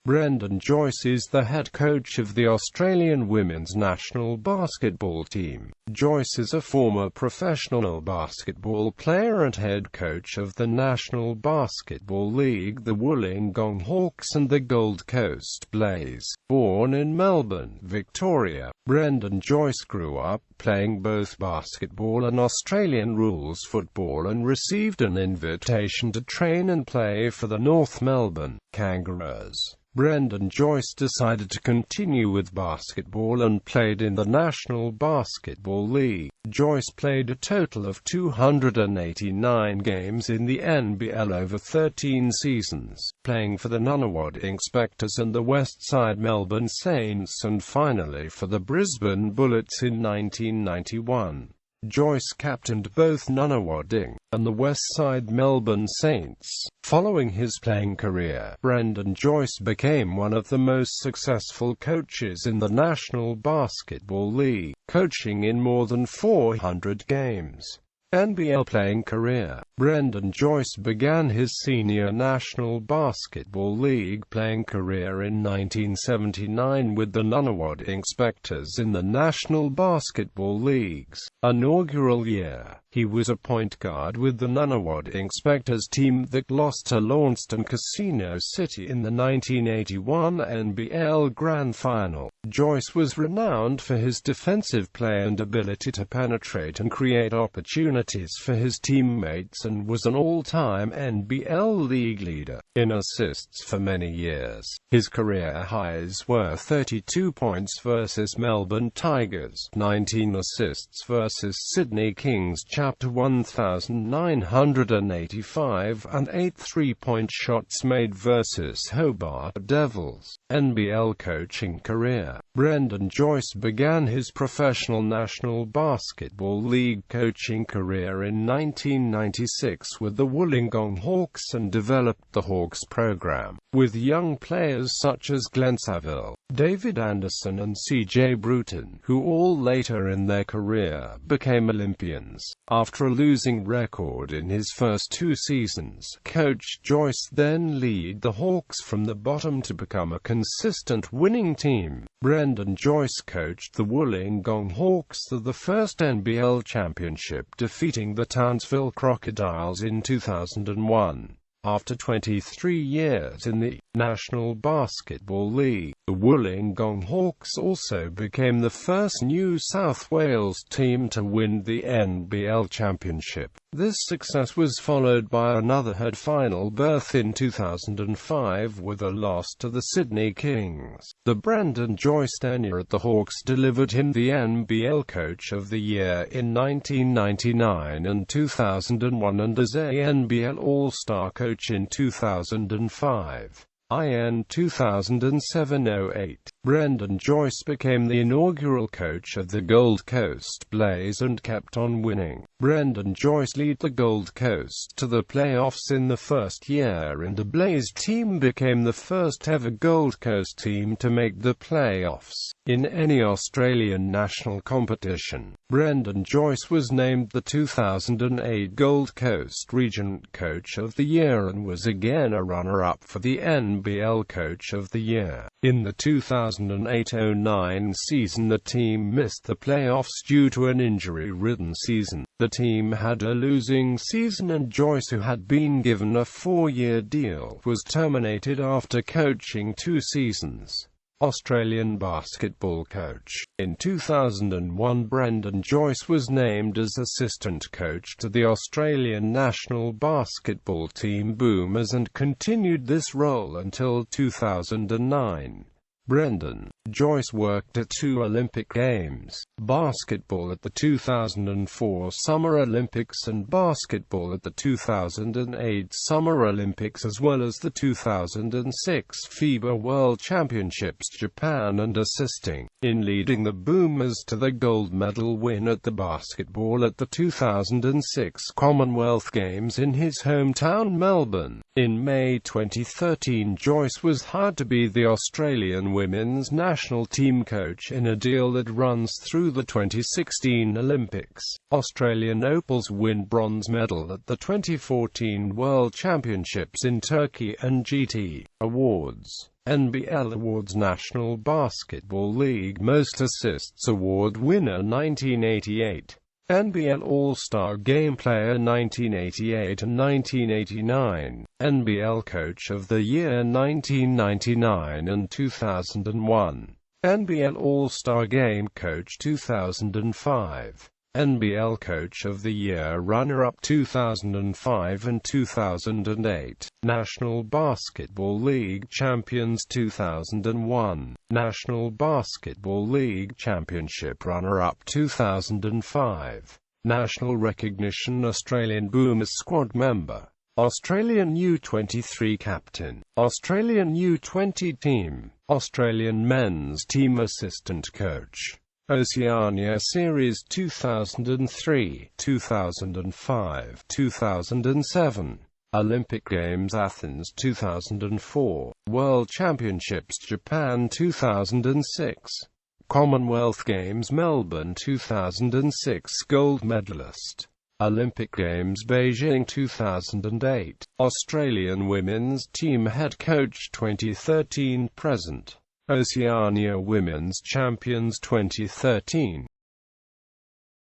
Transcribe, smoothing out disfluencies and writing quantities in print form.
Brendan Joyce is the head coach of the Australian women's national basketball team. Joyce is a former professional basketball player and head coach of the National Basketball League, the Wollongong Hawks and the Gold Coast Blaze. Born in Melbourne, Victoria, Brendan Joyce grew up playing both basketball and Australian rules football and received an invitation to train and play for the North Melbourne Kangaroos. Brendan Joyce decided to continue with basketball and played in the National Basketball League. Joyce played a total of 289 games in the NBL over 13 seasons, playing for the Nunawading Spectres and the Westside Melbourne Saints and finally for the Brisbane Bullets in 1991. Joyce captained both Nunawading and the Westside Melbourne Saints. Following his playing career, Brendan Joyce became one of the most successful coaches in the National Basketball League, coaching in more than 400 games. NBL playing career. Brendan Joyce began his senior National Basketball League playing career in 1979 with the Nunawading Spectres in the National Basketball League's inaugural year. He was a point guard with the Nunawading Spectres team that lost to Launceston Casino City in the 1981 NBL Grand Final. Joyce was renowned for his defensive play and ability to penetrate and create opportunities for his teammates, and was an all-time NBL league leader in assists for many years. His career highs were 32 points versus Melbourne Tigers, 19 assists versus Sydney Kings Chapter 1985, and 8 3-point shots made versus Hobart Devils. NBL coaching career. Brendan Joyce began his professional National Basketball League coaching career in 1996 with the Wollongong Hawks and developed the Hawks program with young players such as Glenn Saville, David Anderson and C.J. Bruton, who all later in their career became Olympians. After a losing record in his first 2 seasons, Coach Joyce then led the Hawks from the bottom to become a consistent winning team. Brendan Joyce coached the Wollongong Hawks to the first NBL championship, defeating the Townsville Crocodiles in 2001. After 23 years in the National Basketball League, the Wollongong Hawks also became the first New South Wales team to win the NBL championship. This success was followed by another head final berth in 2005 with a loss to the Sydney Kings. The Brendan Joyce tenure at the Hawks delivered him the NBL Coach of the Year in 1999 and 2001 and as a NBL All-Star Coach in 2005. In 2007-08, Brendan Joyce became the inaugural coach of the Gold Coast Blaze and kept on winning. Brendan Joyce led the Gold Coast to the playoffs in the first year, and the Blaze team became the first ever Gold Coast team to make the playoffs in any Australian national competition. Brendan Joyce was named the 2008 Gold Coast Region Coach of the Year and was again a runner-up for the NBL Coach of the Year. In the 2008-09 season, the team missed the playoffs due to an injury-ridden season. The team had a losing season, and Joyce, who had been given a 4-year deal, was terminated after coaching 2 seasons. Australian basketball coach. In 2001, Brendan Joyce was named as assistant coach to the Australian national basketball team Boomers and continued this role until 2009. Brendan Joyce worked at 2 Olympic Games, basketball at the 2004 Summer Olympics and basketball at the 2008 Summer Olympics, as well as the 2006 FIBA World Championships Japan, and assisting in leading the Boomers to the gold medal win at the basketball at the 2006 Commonwealth Games in his hometown Melbourne. In May 2013, Joyce was hired to be the Australian women's national team coach in a deal that runs through the 2016 Olympics. Australian Opals win bronze medal at the 2014 World Championships in Turkey and GT Awards. NBL Awards National Basketball League Most Assists Award winner 1988, NBL All-Star Game Player 1988 and 1989, NBL Coach of the Year 1999 and 2001, NBL All-Star Game Coach 2005, NBL Coach of the Year Runner-Up 2005 and 2008, National Basketball League Champions 2001, National Basketball League Championship Runner-Up 2005, National Recognition Australian Boomers Squad Member, Australian U23 Captain, Australian U20 Team, Australian Men's Team Assistant Coach, Oceania Series 2003, 2005, 2007, Olympic Games Athens 2004, World Championships Japan 2006, Commonwealth Games Melbourne 2006 Gold Medalist, Olympic Games Beijing 2008, Australian Women's Team Head Coach 2013-present, Oceania Women's Champions 2013.